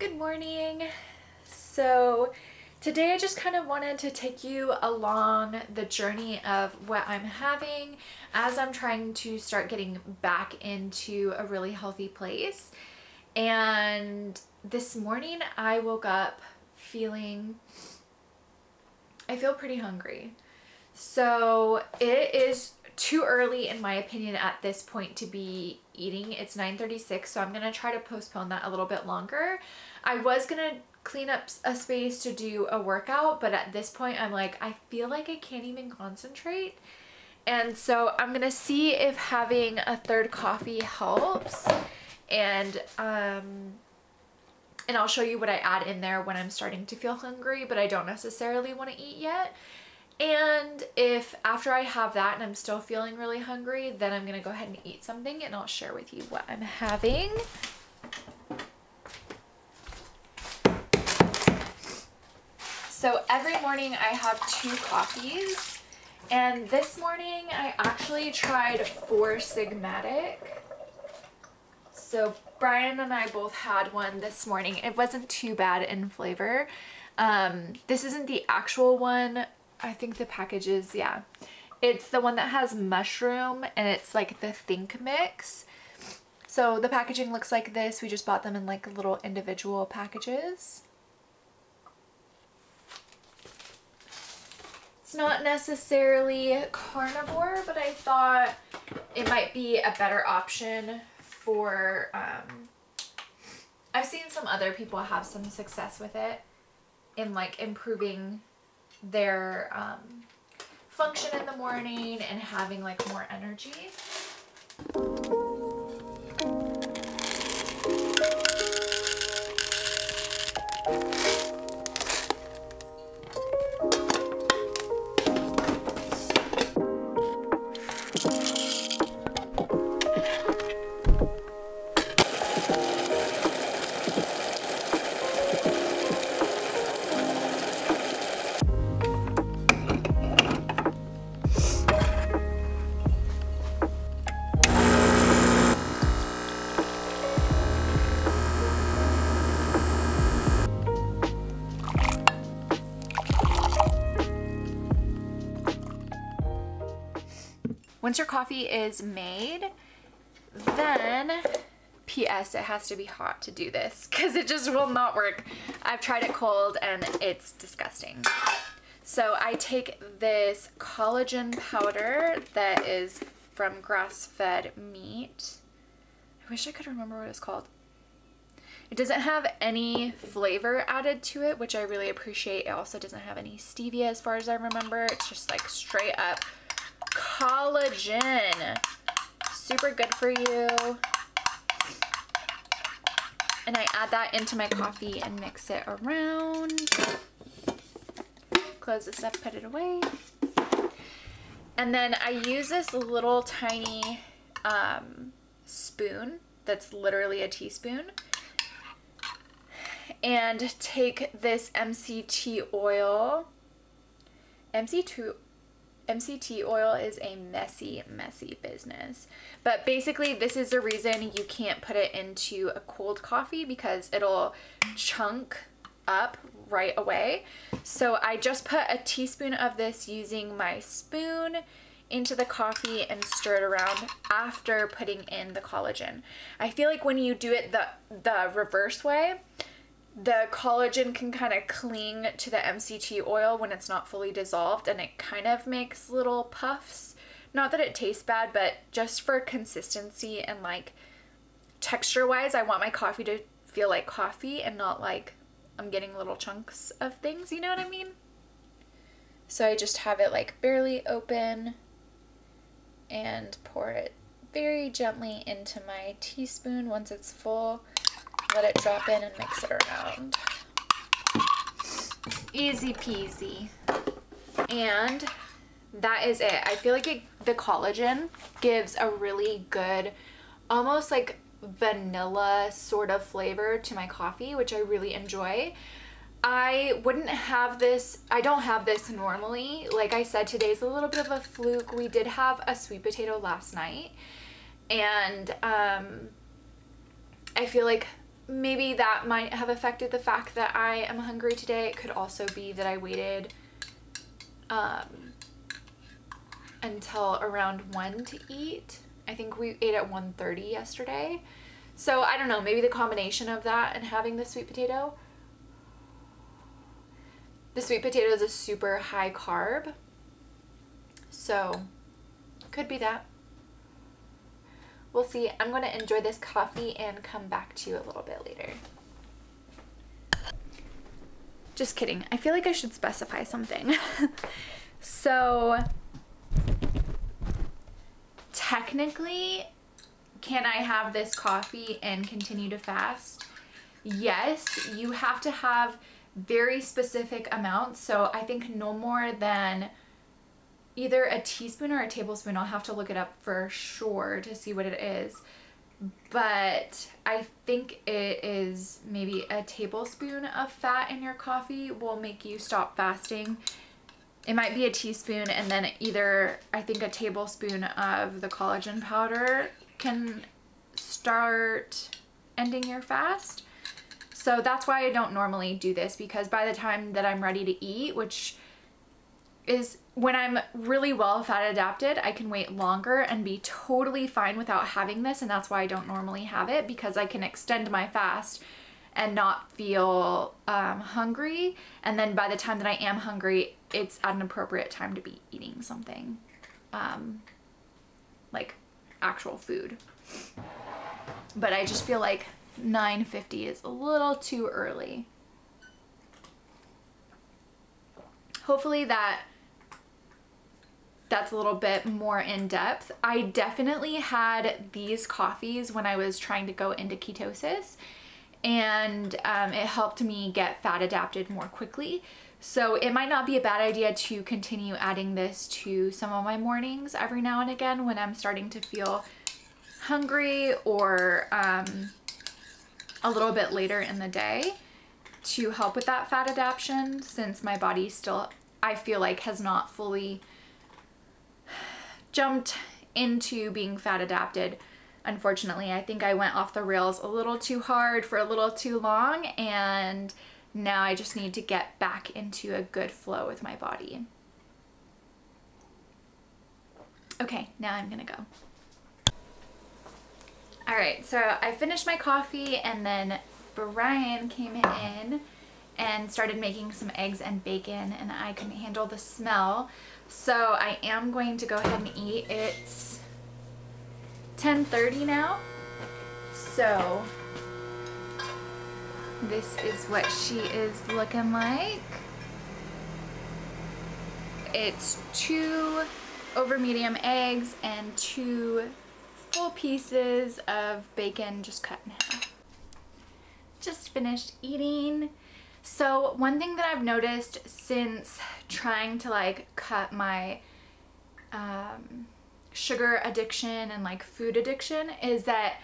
Good morning. So today I just kind of wanted to take you along the journey of what I'm having as I'm trying to start getting back into a really healthy place. And this morning I woke up I feel pretty hungry. So it is too early in my opinion at this point to be eating. It's 9:36, so I'm gonna try to postpone that a little bit longer. I was gonna clean up a space to do a workout, but at this point I'm like, I feel like I can't even concentrate. And so I'm gonna see if having a third coffee helps, and I'll show you what I add in there when I'm starting to feel hungry, but I don't necessarily want to eat yet. And if after I have that and I'm still feeling really hungry, then I'm gonna go ahead and eat something, and I'll share with you what I'm having. So every morning I have 2 coffees, and this morning I actually tried 4 Sigmatic. So Brian and I both had one this morning. It wasn't too bad in flavor. This isn't the actual one. I think the package is, yeah. It's the one that has mushroom, and it's like the Think Mix. So the packaging looks like this. We just bought them in like little individual packages. It's not necessarily carnivore, but I thought it might be a better option for, I've seen some other people have some success with it in like improving their function in the morning and having like more energy. Once your coffee is made, then, P.S. it has to be hot to do this because it just will not work. I've tried it cold and it's disgusting. So I take this collagen powder that is from grass-fed meat. I wish I could remember what it's called. It doesn't have any flavor added to it, which I really appreciate. It also doesn't have any stevia as far as I remember. It's just like straight up collagen. Super good for you. And I add that into my coffee and mix it around. Close this up, put it away. And then I use this little tiny spoon that's literally a teaspoon, and take this MCT oil. MCT oil is a messy business. But basically this is the reason you can't put it into a cold coffee, because it'll chunk up right away. So I just put a teaspoon of this using my spoon into the coffee and stir it around after putting in the collagen. I feel like when you do it the reverse way, the collagen can kind of cling to the MCT oil when it's not fully dissolved, and it kind of makes little puffs. Not that it tastes bad, but just for consistency and like texture wise, I want my coffee to feel like coffee and not like I'm getting little chunks of things, you know what I mean? So I just have it like barely open and pour it very gently into my teaspoon. Once it's full, let it drop in and mix it around. Easy peasy. And that is it. I feel like the collagen gives a really good, almost like vanilla sort of flavor to my coffee, which I really enjoy. I wouldn't have this, I don't have this normally. Like I said, today's a little bit of a fluke. We did have a sweet potato last night, and I feel like maybe that might have affected the fact that I am hungry today. It could also be that I waited until around 1 to eat. I think we ate at 1:30 yesterday. So I don't know, maybe the combination of that and having the sweet potato. The sweet potato is a super high carb, so could be that. We'll see. I'm going to enjoy this coffee and come back to you a little bit later. Just kidding. I feel like I should specify something. So technically, can I have this coffee and continue to fast? Yes, you have to have very specific amounts. So I think no more than either a teaspoon or a tablespoon. I'll have to look it up for sure to see what it is. But I think it is maybe a tablespoon of fat in your coffee will make you stop fasting. It might be a teaspoon, and then either I think a tablespoon of the collagen powder can start ending your fast. So that's why I don't normally do this, because by the time that I'm ready to eat, which is when I'm really well fat adapted, I can wait longer and be totally fine without having this. And that's why I don't normally have it, because I can extend my fast and not feel hungry. And then by the time that I am hungry, it's at an appropriate time to be eating something, like actual food. But I just feel like 9:50 is a little too early. Hopefully that's a little bit more in depth. I definitely had these coffees when I was trying to go into ketosis, and it helped me get fat adapted more quickly. So it might not be a bad idea to continue adding this to some of my mornings every now and again when I'm starting to feel hungry, or a little bit later in the day, to help with that fat adaptation, since my body still, I feel like, has not fully jumped into being fat adapted. Unfortunately, I think I went off the rails a little too hard for a little too long, and now I just need to get back into a good flow with my body. Okay, now I'm gonna go. All right, so I finished my coffee, and then Brian came in and started making some eggs and bacon, and I couldn't handle the smell. So I am going to go ahead and eat. It's 10:30 now. So this is what she is looking like. It's 2 over medium eggs and 2 full pieces of bacon just cut in half. Just finished eating. So one thing that I've noticed since trying to like cut my sugar addiction and like food addiction is that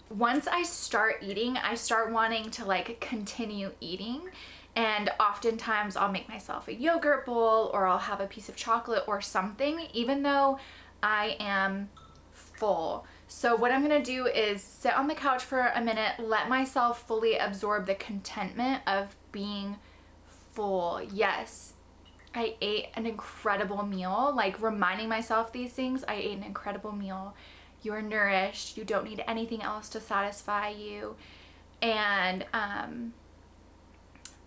once I start eating, I start wanting to like continue eating. And oftentimes I'll make myself a yogurt bowl, or I'll have a piece of chocolate or something, even though I am full. So what I'm gonna do is sit on the couch for a minute, let myself fully absorb the contentment of being full. Yes, I ate an incredible meal, like reminding myself these things. I ate an incredible meal. You are nourished. You don't need anything else to satisfy you. And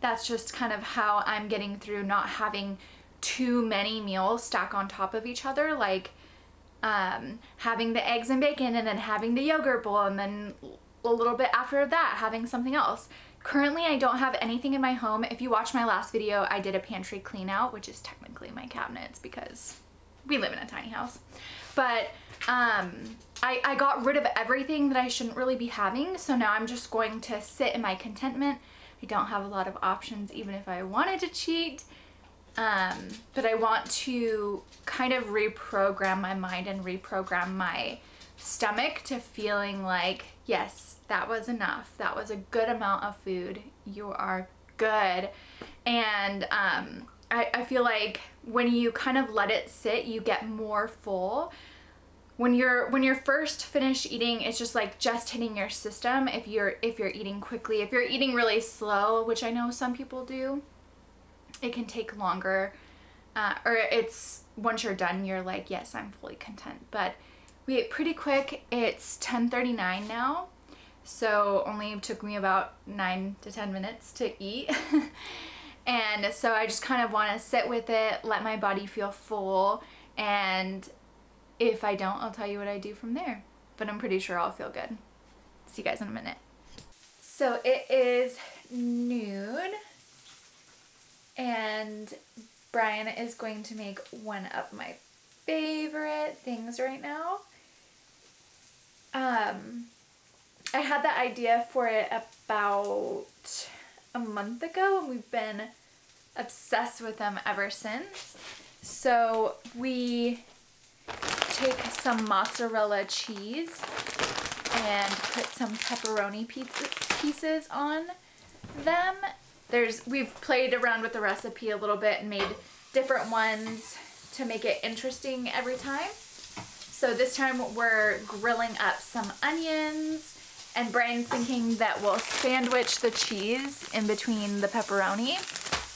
that's just kind of how I'm getting through not having too many meals stack on top of each other, like having the eggs and bacon and then having the yogurt bowl, and then a little bit after that having something else. Currently, I don't have anything in my home. If you watched my last video, I did a pantry clean out, which is technically my cabinets because we live in a tiny house. But I got rid of everything that I shouldn't really be having. So now I'm just going to sit in my contentment. I don't have a lot of options, even if I wanted to cheat. But I want to kind of reprogram my mind and reprogram my stomach to feeling like, yes, that was enough. That was a good amount of food. You are good. And I feel like when you kind of let it sit, you get more full. when you're first finished eating, it's just like just hitting your system. If you're eating quickly, if you're eating really slow, which I know some people do, it can take longer. Or it's once you're done, you're like, yes, I'm fully content. But we ate pretty quick. It's 10:39 now, so only took me about 9 to 10 minutes to eat. And so I just kind of want to sit with it, let my body feel full, and if I don't, I'll tell you what I do from there. But I'm pretty sure I'll feel good. See you guys in a minute. So it is noon, and Brian is going to make one of my favorite things right now. I had the idea for it about a month ago, and we've been obsessed with them ever since. So we take some mozzarella cheese and put some pepperoni pieces on them. We've played around with the recipe a little bit and made different ones to make it interesting every time. So this time we're grilling up some onions, and Brian's thinking that we'll sandwich the cheese in between the pepperoni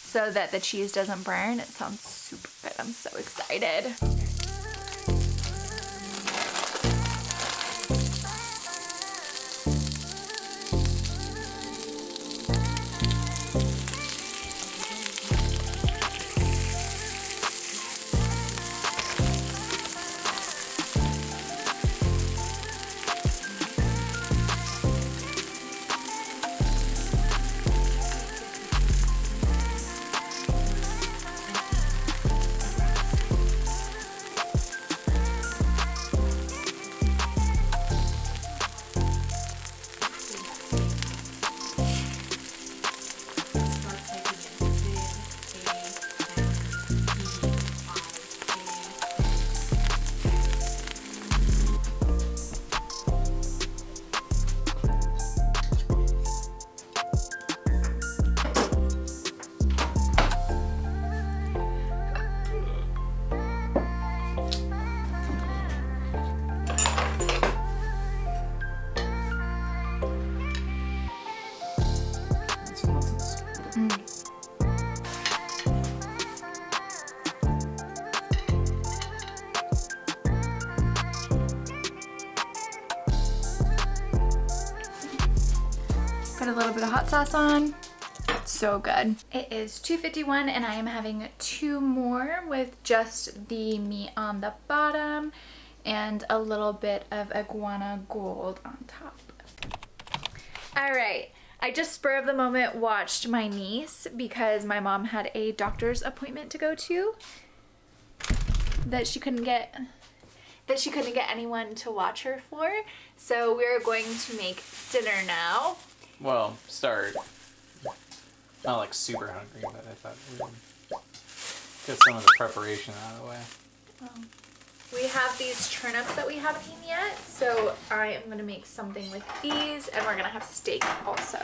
so that the cheese doesn't burn. It sounds super good. I'm so excited. Put a little bit of hot sauce on. So good. It is 2:51 and I am having 2 more with just the meat on the bottom and a little bit of iguana gold on top. Alright, I just spur of the moment watched my niece because my mom had a doctor's appointment to go to that she couldn't get anyone to watch her for. So we're going to make dinner now. Well, start. Not like super hungry, but I thought we would get some of the preparation out of the way. We have these turnips that we haven't eaten yet, so I am going to make something with these, and we're going to have steak also.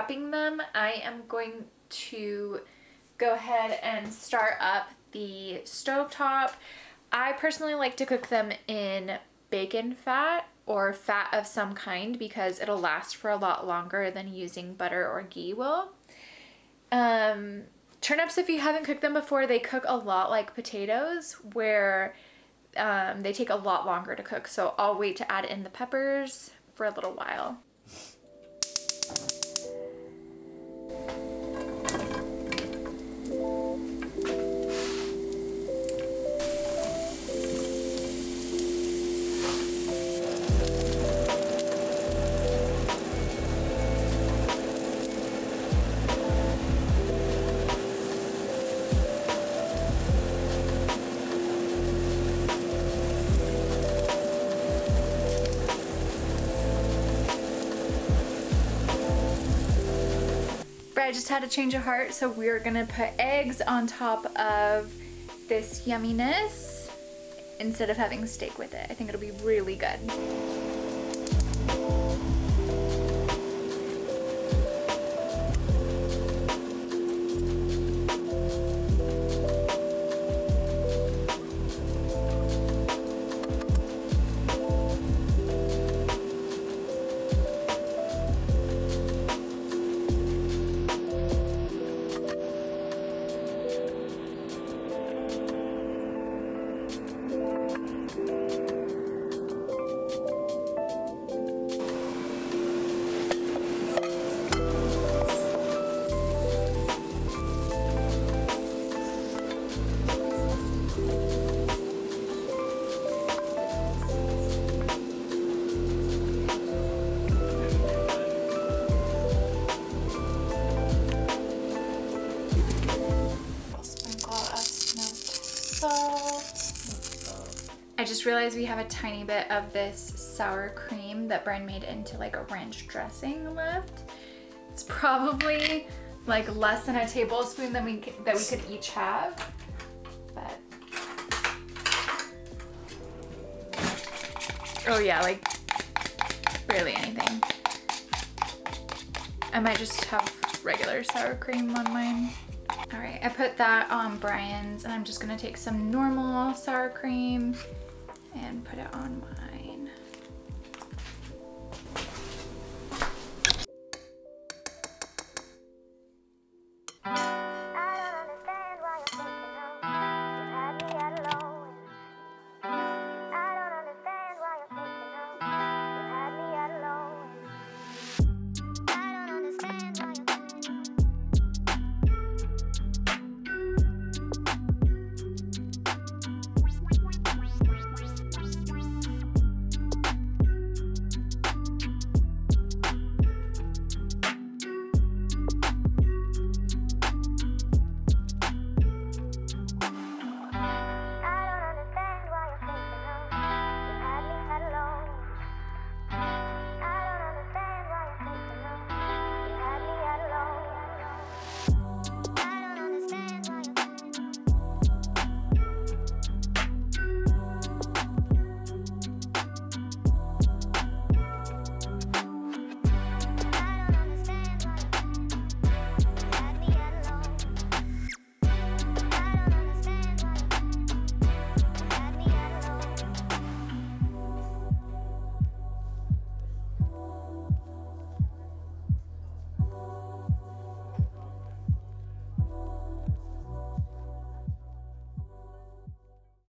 prepping them, I am going to go ahead and start up the stovetop. I personally like to cook them in bacon fat or fat of some kind because it'll last for a lot longer than using butter or ghee will. Turnips, if you haven't cooked them before, they cook a lot like potatoes, where they take a lot longer to cook. So I'll wait to add in the peppers for a little while. I just had a change of heart, so we're gonna put eggs on top of this yumminess instead of having steak with it. I think it'll be really good. I just realized we have a tiny bit of this sour cream that Brian made into like a ranch dressing left. It's probably like less than a tablespoon that we could each have, but oh yeah, like barely anything. I might just have regular sour cream on mine. All right, I put that on Brian's, and I'm just gonna take some normal sour cream and put it on mine.